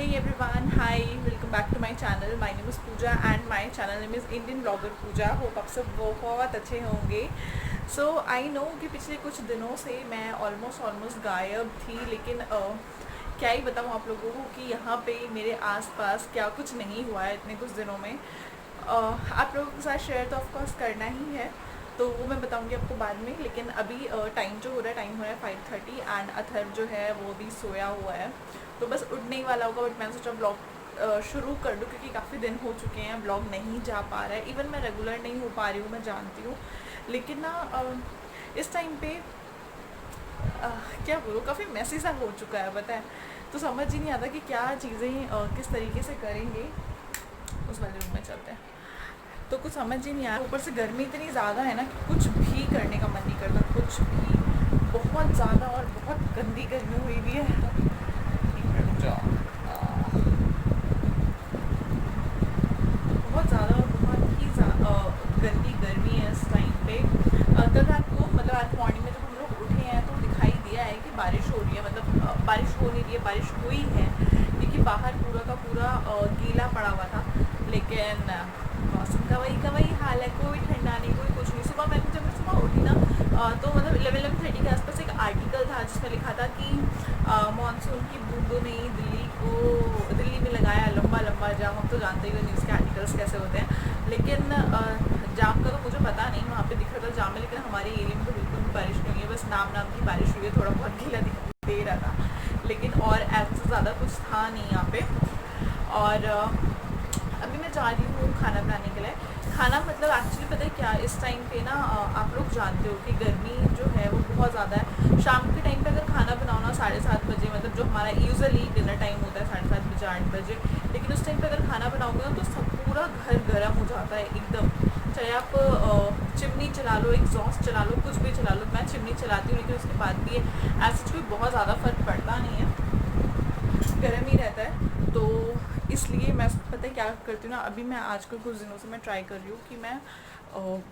Hey everyone, hi, welcome back to my channel. My name is Pooja and my channel name is Indian Blogger Pooja. Hope आप सब बहुत अच्छे होंगे. So I know कि पिछले कुछ दिनों से मैं ऑलमोस्ट गायब थी, लेकिन क्या ही बताऊँ आप लोगों को कि यहाँ पे मेरे आसपास क्या कुछ नहीं हुआ है इतने कुछ दिनों में. आप लोगों के साथ शेयर तो ऑफकोर्स करना ही है, तो वो मैं बताऊंगी आपको बाद में. लेकिन अभी टाइम जो हो रहा है, टाइम हो रहा है 5:30 एंड अथर्व जो है वो भी सोया हुआ है, तो बस उठने ही वाला होगा. बट मैंने सोचा ब्लॉग शुरू कर दूँ क्योंकि काफ़ी दिन हो चुके हैं ब्लॉग नहीं जा पा रहा है. इवन मैं रेगुलर नहीं हो पा रही हूँ, मैं जानती हूँ, लेकिन ना इस टाइम पे क्या बोलूँ, काफ़ी मैसी सा हो चुका है पता है. तो समझ ही नहीं आता कि क्या चीज़ें किस तरीके से करेंगे. उस वाले रूम में चलते हैं. तो कुछ समझ ही नहीं आ रहा. ऊपर से गर्मी इतनी ज़्यादा है ना कि कुछ भी करने का मन नहीं करता, कुछ भी. बहुत ज़्यादा और बहुत गंदी गर्मी हुई हुई है. रुक जाओ. बहुत ज़्यादा और बहुत ही गंदी गर्मी है इस टाइम पे. कल रात को मतलब आज मॉर्निंग में जब हम लोग उठे हैं तो दिखाई दिया है कि बारिश हो रही है. मतलब बारिश हो नहीं रही है, बारिश हुई है क्योंकि बाहर पूरा का पूरा गीला पड़ा हुआ था. लेकिन मौसम का वही हाल है, कोई ठंडा नहीं, कोई कुछ नहीं. जब मैं सुबह उठी ना तो मतलब 11:30 के आसपास एक आर्टिकल था जिसमें लिखा था कि मानसून की बूंदों ने दिल्ली में लगाया लंबा लंबा जाम. हम तो जानते ही हो न्यूज़ के आर्टिकल्स कैसे होते हैं. लेकिन जाम का तो मुझे पता नहीं, वहाँ पे दिख रहा था जाम है, लेकिन हमारे एरिया में तो बिल्कुल भी बारिश नहीं है. बस नाम की बारिश हुई है, थोड़ा बहुत गीला दिखाई दे रहा था, लेकिन और ऐसा ज़्यादा कुछ था नहीं यहाँ पे. और अभी मैं जा रही हूँ खाना बनाने के लिए. खाना मतलब एक्चुअली पता है क्या, इस टाइम पे ना आप लोग जानते हो कि गर्मी जो है वो बहुत ज़्यादा है. शाम के टाइम पे अगर खाना बनाओ ना 7:30 बजे, मतलब जो हमारा यूजुअली डिनर टाइम होता है 7:30 बजे 8 बजे, लेकिन उस टाइम पे अगर खाना बनाओगे ना तो सब पूरा घर गर्म हो जाता है एकदम. चाहे आप चिमनी चला लो, एग्जॉस्ट चला लो, कुछ भी चला लो. मैं चिमनी चलाती हूँ लेकिन उसके बाद भी ऐसा कोई बहुत ज़्यादा फ़र्क पड़ता नहीं है, गर्म ही रहता है. तो इसलिए मैं पता है क्या करती हूँ ना, अभी मैं आजकल कुछ दिनों से मैं ट्राई कर रही हूँ कि मैं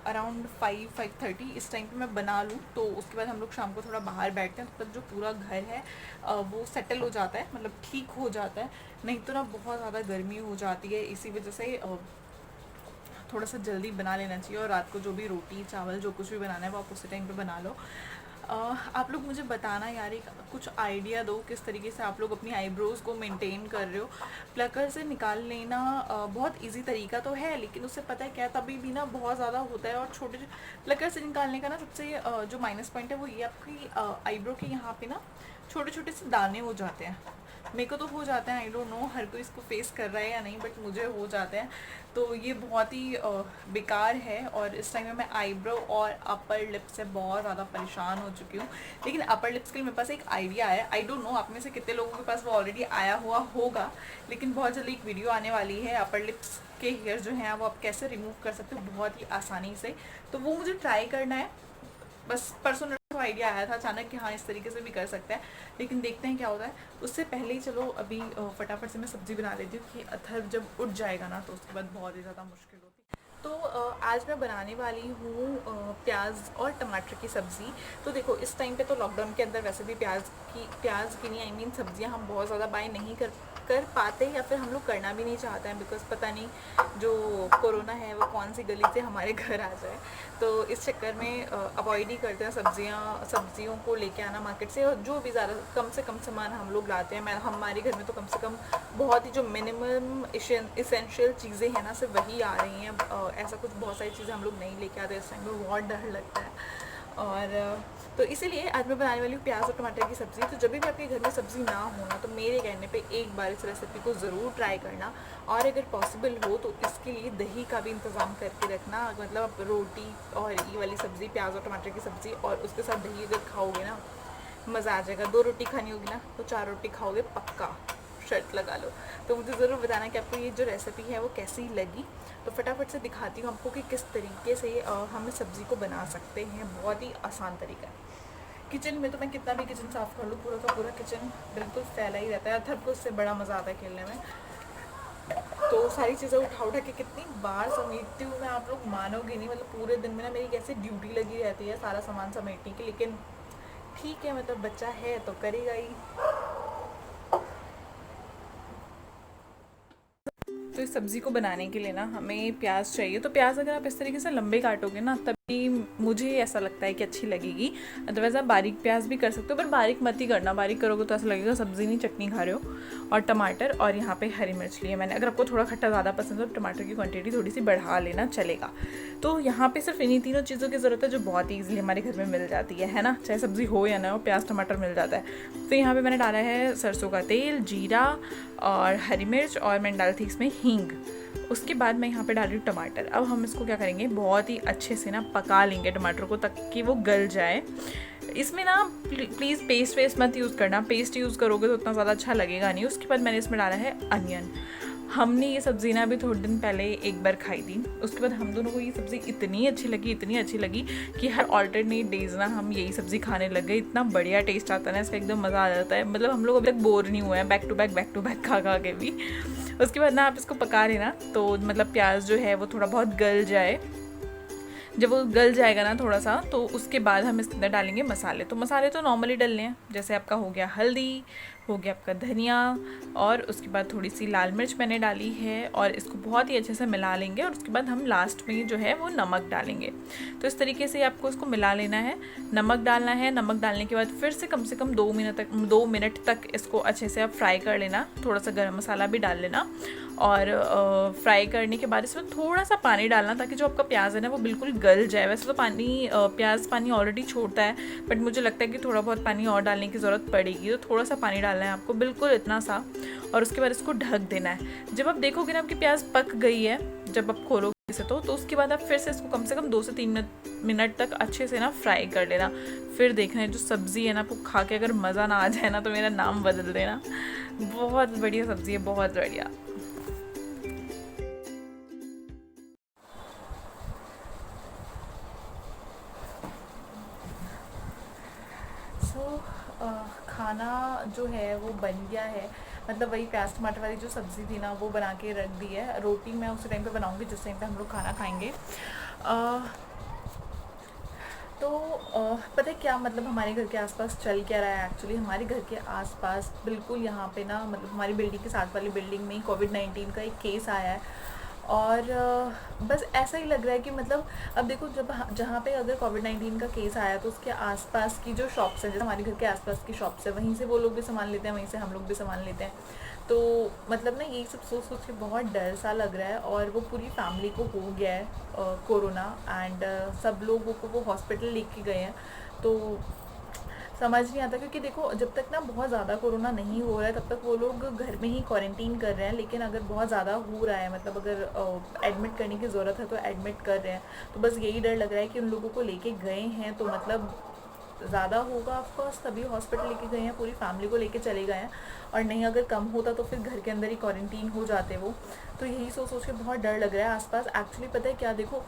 अराउंड 5-5:30 इस टाइम पे मैं बना लूँ. तो उसके बाद हम लोग शाम को थोड़ा बाहर बैठते हैं, तब तक जो पूरा घर है वो सेटल हो जाता है, मतलब ठीक हो जाता है. नहीं तो ना बहुत ज़्यादा गर्मी हो जाती है. इसी वजह से थोड़ा सा जल्दी बना लेना चाहिए. और रात को जो भी रोटी चावल जो कुछ भी बनाना है वो आप उसी टाइम पे बना लो. आप लोग मुझे बताना यार, एक कुछ आइडिया दो किस तरीके से आप लोग अपनी आईब्रोज़ को मेंटेन कर रहे हो. प्लकर से निकाल लेना बहुत इजी तरीका तो है, लेकिन उससे पता है क्या, तभी भी ना बहुत ज़्यादा होता है. और छोटे प्लकर से निकालने का ना सबसे जो माइनस पॉइंट है वो ये, आपकी आईब्रो के यहाँ पे ना छोटे छोटे से दाने हो जाते हैं. मेरे को तो हो जाते हैं, आई डोंट नो हर कोई इसको फेस कर रहा है या नहीं, बट मुझे हो जाते हैं. तो ये बहुत ही बेकार है. और इस टाइम में मैं आईब्रो और अपर लिप्स से बहुत ज़्यादा परेशान हो चुकी हूँ. लेकिन अपर लिप्स के लिए मेरे पास एक आइडिया है. आई डोंट नो आप में से कितने लोगों के पास वो ऑलरेडी आया हुआ होगा, लेकिन बहुत जल्दी एक वीडियो आने वाली है अपर लिप्स के हेयर जो हैं वो आप कैसे रिमूव कर सकते हो बहुत ही आसानी से. तो वो मुझे ट्राई करना है. बस परसों आइडिया आया था अचानक कि हाँ इस तरीके से भी कर सकते हैं, लेकिन देखते हैं क्या होता है. उससे पहले ही चलो अभी फटाफट से मैं सब्ज़ी बना लेती हूँ कि अथर्व जब उठ जाएगा ना तो उसके बाद बहुत ही ज़्यादा मुश्किल होती है. तो आज मैं बनाने वाली हूँ प्याज और टमाटर की सब्ज़ी. तो देखो इस टाइम पे तो लॉकडाउन के अंदर वैसे भी प्याज की नहीं, आई मीन सब्ज़ियाँ हम बहुत ज़्यादा बाय नहीं कर पाते, या फिर हम लोग करना भी नहीं चाहते हैं, बिकॉज़ पता नहीं जो कोरोना है वो कौन सी गली से हमारे घर आ जाए. तो इस चक्कर में अवॉइड ही करते हैं सब्जियों को लेके आना मार्केट से. और जो भी ज़्यादा कम से कम सामान हम लोग लाते हैं, मैं हमारे घर में तो कम से कम बहुत ही जो मिनिमम इसेंशियल चीज़ें हैं ना सिर्फ वही आ रही हैं. ऐसा कुछ बहुत सारी चीज़ें हम लोग नहीं लेके आते. इस टाइम में बहुत डर लगता है. और तो इसीलिए आज मैं बनाने वाली हूँ प्याज और टमाटर की सब्ज़ी. तो जब भी आपके घर में सब्ज़ी ना हो ना, तो मेरे कहने पे एक बार इस रेसिपी को ज़रूर ट्राई करना. और अगर पॉसिबल हो तो इसके लिए दही का भी इंतज़ाम करके रखना. मतलब आप रोटी और ये वाली सब्ज़ी प्याज और टमाटर की सब्ज़ी और उसके साथ दही अगर खाओगे ना मज़ा आ जाएगा. 2 रोटी खानी होगी ना तो 4 रोटी खाओगे पक्का, शर्त लगा लो. तो मुझे ज़रूर बताना कि आपको ये जो रेसिपी है वो कैसी लगी. तो फटाफट से दिखाती हूँ आपको कि किस तरीके से हम इस सब्ज़ी को बना सकते हैं. बहुत ही आसान तरीका है. किचन में तो मैं कितना भी किचन साफ़ कर लूँ, पूरा का पूरा किचन बिल्कुल फैला ही रहता है. अथर्व को उससे बड़ा मज़ा आता है खेलने में. तो सारी चीज़ें उठा के कितनी बार समेटती हूँ मैं, आप लोग मानोगे नहीं. मतलब पूरे दिन में ना मेरी कैसे ड्यूटी लगी रहती है सारा सामान समेटने की. लेकिन ठीक है, मतलब बच्चा है तो करेगा ही. तो इस सब्ज़ी को बनाने के लिए ना हमें प्याज चाहिए। तो प्याज अगर आप इस तरीके से लंबे काटोगे ना तभी मुझे ऐसा लगता है कि अच्छी लगेगी। अदरवाइज़ आप बारीक प्याज भी कर सकते हो, पर बारीक मत ही करना, बारीक करोगे तो ऐसा लगेगा सब्ज़ी नहीं चटनी खा रहे हो। और टमाटर और यहाँ पे हरी मिर्च लिए मैंने। अगर आपको थोड़ा खट्टा ज़्यादा पसंद है तो टमाटर की क्वांटिटी थोड़ी सी बढ़ा लेना, चलेगा। तो यहाँ पे सिर्फ इन्हीं तीनों चीज़ों की ज़रूरत है जो बहुत ही ईजिली हमारे घर में मिल जाती है ना, चाहे सब्ज़ी हो या ना हो, प्याज टमाटर मिल जाता है। तो यहाँ पे मैंने डाला है सरसों का तेल, जीरा और हरी मिर्च, और मैंने डाली थी इसमें हींग। उसके बाद मैं यहाँ पे डाल रही हूँ टमाटर। अब हम इसको क्या करेंगे, बहुत ही अच्छे से ना पका लेंगे टमाटर को तक कि वो गल जाए। इसमें ना प्लीज़ पेस्ट वेस्ट मत यूज़ करना, पेस्ट यूज़ करोगे तो उतना ज़्यादा अच्छा लगेगा नहीं। उसके बाद मैंने इसमें डाला है अनियन। हमने ये सब्ज़ी ना अभी थोड़े दिन पहले एक बार खाई थी। उसके बाद हम दोनों को ये सब्ज़ी इतनी अच्छी लगी कि हर ऑल्टरनेट डेज़ ना हम यही सब्ज़ी खाने लग गए। इतना बढ़िया टेस्ट आता है ना इसका, एकदम मज़ा आ जाता है। मतलब हम लोग अभी तक बोर नहीं हुए हैं बैक टू बैक खा के भी। उसके बाद ना आप इसको पका लेना, तो मतलब प्याज जो है वो थोड़ा बहुत गल जाए। जब वो गल जाएगा ना थोड़ा सा, तो उसके बाद हम इसके अंदर डालेंगे मसाले। तो मसाले तो नॉर्मली डलने हैं, जैसे आपका हो गया हल्दी, हो गया आपका धनिया, और उसके बाद थोड़ी सी लाल मिर्च मैंने डाली है, और इसको बहुत ही अच्छे से मिला लेंगे। और उसके बाद हम लास्ट में जो है वो नमक डालेंगे। तो इस तरीके से आपको इसको मिला लेना है, नमक डालना है। नमक डालने के बाद फिर से कम 2 मिनट तक इसको अच्छे से आप फ्राई कर लेना। थोड़ा सा गरम मसाला भी डाल लेना, और फ्राई करने के बाद इसमें थोड़ा सा पानी डालना ताकि जो आपका प्याज है ना वो बिल्कुल गल जाए। वैसे तो प्याज पानी ऑलरेडी छोड़ता है, बट मुझे लगता है कि थोड़ा बहुत पानी और डालने की ज़रूरत पड़ेगी, तो थोड़ा सा पानी डालना है आपको, बिल्कुल इतना सा। और उसके बाद इसको ढक देना है। जब आप देखोगे ना आपकी प्याज पक गई है, जब आप खोलोगे इसे तो उसके बाद आप फिर से इसको कम से कम 2 से 3 मिनट तक अच्छे से ना फ्राई कर लेना। फिर देखना है जो सब्ज़ी है ना आपको खा के अगर मज़ा ना आ जाए ना तो मेरा नाम बदल देना। बहुत बढ़िया सब्ज़ी है, बहुत बढ़िया। खाना जो है वो बन गया है। मतलब वही प्याज टमाटर वाली जो सब्ज़ी थी ना वो बना के रख दी है। रोटी मैं उसी टाइम पे बनाऊंगी जिस टाइम पे हम लोग खाना खाएंगे। तो पता है क्या, मतलब हमारे घर के आसपास चल क्या रहा है एक्चुअली। हमारे घर के आसपास बिल्कुल यहाँ पे ना, मतलब हमारी बिल्डिंग के साथ वाली बिल्डिंग में कोविड-19 का एक केस आया है। और बस ऐसा ही लग रहा है कि मतलब अब देखो, जब जहाँ पे अगर कोविड-19 का केस आया तो उसके आसपास की जो शॉप्स हैं, जैसे हमारे घर के आसपास की शॉप्स है, वहीं से वो लोग भी सामान लेते हैं, वहीं से हम लोग भी सामान लेते हैं। तो मतलब ना यही सब सोच सोच के बहुत डर सा लग रहा है। और वो पूरी फैमिली को हो गया है कोरोना, एंड सब लोगों को वो हॉस्पिटल लेके गए हैं। तो समझ नहीं आता, क्योंकि देखो जब तक ना बहुत ज़्यादा कोरोना नहीं हो रहा है तब तक वो लोग घर में ही क्वारंटीन कर रहे हैं। लेकिन अगर बहुत ज़्यादा हो रहा है, मतलब अगर एडमिट करने की ज़रूरत है तो एडमिट कर रहे हैं। तो बस यही डर लग रहा है कि उन लोगों को लेके गए हैं तो मतलब ज़्यादा होगा ऑफकोर्स, तभी हॉस्पिटल लेके गए हैं, पूरी फैमिली को लेके चले गए हैं। और नहीं अगर कम होता तो फिर घर के अंदर ही क्वारंटीन हो जाते वो। तो यही सोच सोच के बहुत डर लग रहा है आसपास। एक्चुअली पता है क्या, देखो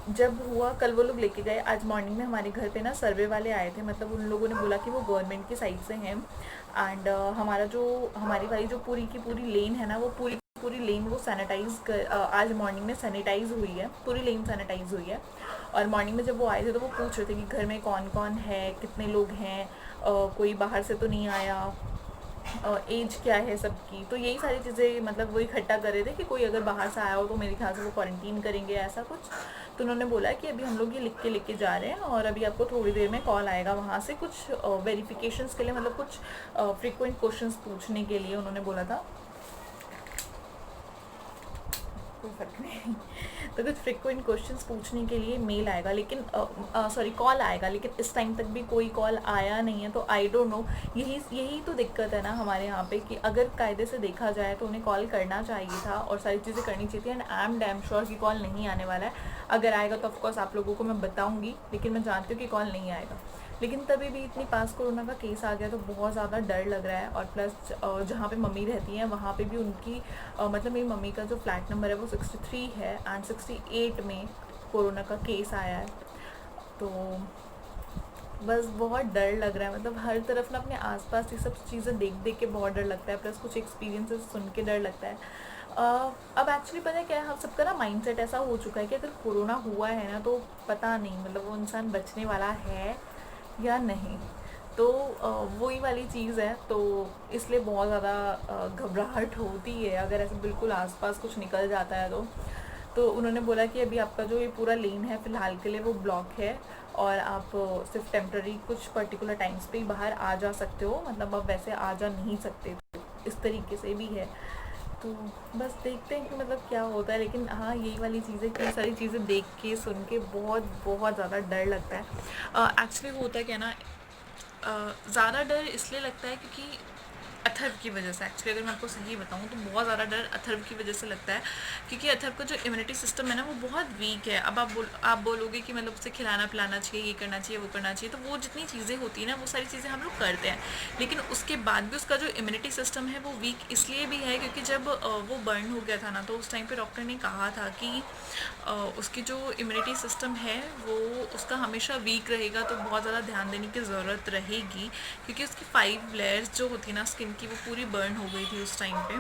जब हुआ कल वो लोग लेके गए, आज मॉर्निंग में हमारे घर पे ना सर्वे वाले आए थे। मतलब उन लोगों ने बोला कि वो गवर्नमेंट की साइड से हैं, एंड हमारी वाली जो पूरी की पूरी लेन है ना, वो पूरी लेन वो सैनिटाइज कर आज मॉर्निंग में सैनिटाइज हुई है, पूरी लेन सैनिटाइज हुई है। और मॉर्निंग में जब वो आए थे तो वो पूछ रहे थे कि घर में कौन कौन है, कितने लोग हैं, कोई बाहर से तो नहीं आया, एज क्या है सबकी। तो यही सारी चीज़ें मतलब वो इकट्ठा कर रहे थे कि कोई अगर बाहर से आया हो तो मेरे ख्याल से वो क्वारंटीन करेंगे, ऐसा कुछ। तो उन्होंने बोला कि अभी हम लोग ये लिख के लेके जा रहे हैं, और अभी आपको थोड़ी देर में कॉल आएगा वहाँ से कुछ वेरिफिकेशंस के लिए, मतलब कुछ फ्रीक्वेंट क्वेश्चंस पूछने के लिए उन्होंने बोला था। कोई फर्क नहीं। तो कुछ फ्रिक्वेंट क्वेश्चंस पूछने के लिए मेल आएगा, लेकिन कॉल आएगा, लेकिन इस टाइम तक भी कोई कॉल आया नहीं है। तो आई डोंट नो, यही तो दिक्कत है ना हमारे यहाँ पे, कि अगर कायदे से देखा जाए तो उन्हें कॉल करना चाहिए था और सारी चीज़ें करनी चाहिए थी। And I am damn sure कि कॉल नहीं आने वाला है। अगर आएगा तो ऑफकोर्स आप लोगों को मैं बताऊँगी, लेकिन मैं जानती हूँ कि कॉल नहीं आएगा। लेकिन तभी भी इतनी पास कोरोना का केस आ गया तो बहुत ज़्यादा डर लग रहा है। और प्लस जहाँ पे मम्मी रहती हैं वहाँ पे भी उनकी मतलब मेरी मम्मी का जो फ्लैट नंबर है वो 63 है, एंड 68 में कोरोना का केस आया है। तो बस बहुत डर लग रहा है। मतलब हर तरफ ना अपने आसपास ये सब चीज़ें देख देख के बहुत डर लगता है, प्लस कुछ एक्सपीरियंसेस सुन के डर लगता है। अब एक्चुअली पता है क्या है, हम सबका ना माइंडसेट ऐसा हो चुका है कि अगर कोरोना हुआ है ना तो पता नहीं मतलब वो इंसान बचने वाला है या नहीं। तो वही वाली चीज़ है, तो इसलिए बहुत ज़्यादा घबराहट होती है अगर ऐसे बिल्कुल आसपास कुछ निकल जाता है तो उन्होंने बोला कि अभी आपका जो ये पूरा लेन है फ़िलहाल के लिए वो ब्लॉक है, और आप सिर्फ टेम्प्ररी कुछ पर्टिकुलर टाइम्स पे ही बाहर आ जा सकते हो, मतलब आप वैसे आ जा नहीं सकते, तो इस तरीके से भी है। तो बस देखते हैं कि मतलब क्या होता है, लेकिन हाँ यही वाली चीज़ें कि सारी चीज़ें देख के सुन के बहुत बहुत ज़्यादा डर लगता है। एक्चुअली वो होता है क्या ना, ज़्यादा डर इसलिए लगता है क्योंकि अथर्व की वजह से, एक्चुअली अगर मैं आपको सही बताऊँ तो बहुत ज़्यादा डर अथर्व की वजह से लगता है, क्योंकि अथर्व का जो इम्यूनिटी सिस्टम है ना वो बहुत वीक है। अब आप बोलोगे कि मतलब उसे खिलाना पिलाना चाहिए, ये करना चाहिए, वो करना चाहिए, तो वो जितनी चीज़ें होती हैं ना वो सारी चीज़ें हम लोग करते हैं, लेकिन उसके बाद भी उसका जो इम्यूनिटी सिस्टम है वो वीक इसलिए भी है क्योंकि जब वो बर्न हो गया था ना, तो उस टाइम पे डॉक्टर ने कहा था कि उसकी जो इम्यूनिटी सिस्टम है वो उसका हमेशा वीक रहेगा, तो बहुत ज़्यादा ध्यान देने की ज़रूरत रहेगी, क्योंकि उसकी 5 लेयर्स जो होती ना स्किन की वो पूरी बर्न हो गई थी उस टाइम पे।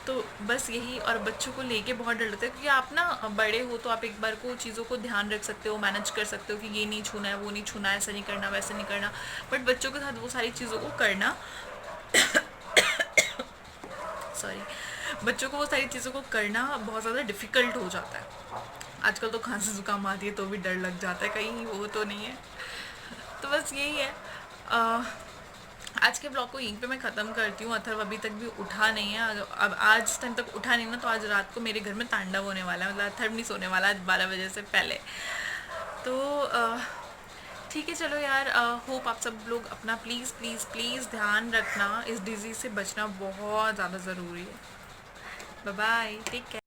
तो बस यही, और बच्चों को लेके बहुत डर लगता है क्योंकि आप ना बड़े हो तो आप एक बार को चीज़ों को ध्यान रख सकते हो, मैनेज कर सकते हो कि ये नहीं छूना है, वो नहीं छूना है, ऐसा नहीं करना, वैसे नहीं करना, बट बच्चों के साथ वो सारी चीज़ों को करना सॉरी, बच्चों को वो सारी चीज़ों को करना बहुत ज़्यादा डिफ़िकल्ट हो जाता है। आजकल तो खांसी जुकाम आती है तो भी डर लग जाता है, कहीं वो तो नहीं है। तो बस यही है। अ, आज के ब्लॉग को यहीं पे मैं ख़त्म करती हूँ। अथर्व अभी तक भी उठा नहीं है, अब आज टाइम तक उठा नहीं ना, तो आज रात को मेरे घर में तांडव होने वाला है, मतलब अथर्व नहीं सोने वाला आज 12 बजे से पहले। तो ठीक है, चलो यार, होप आप सब लोग अपना प्लीज़ प्लीज़ प्लीज़ ध्यान रखना, इस डिज़ीज़ से बचना बहुत ज़्यादा ज़रूरी है। Bye bye, take care.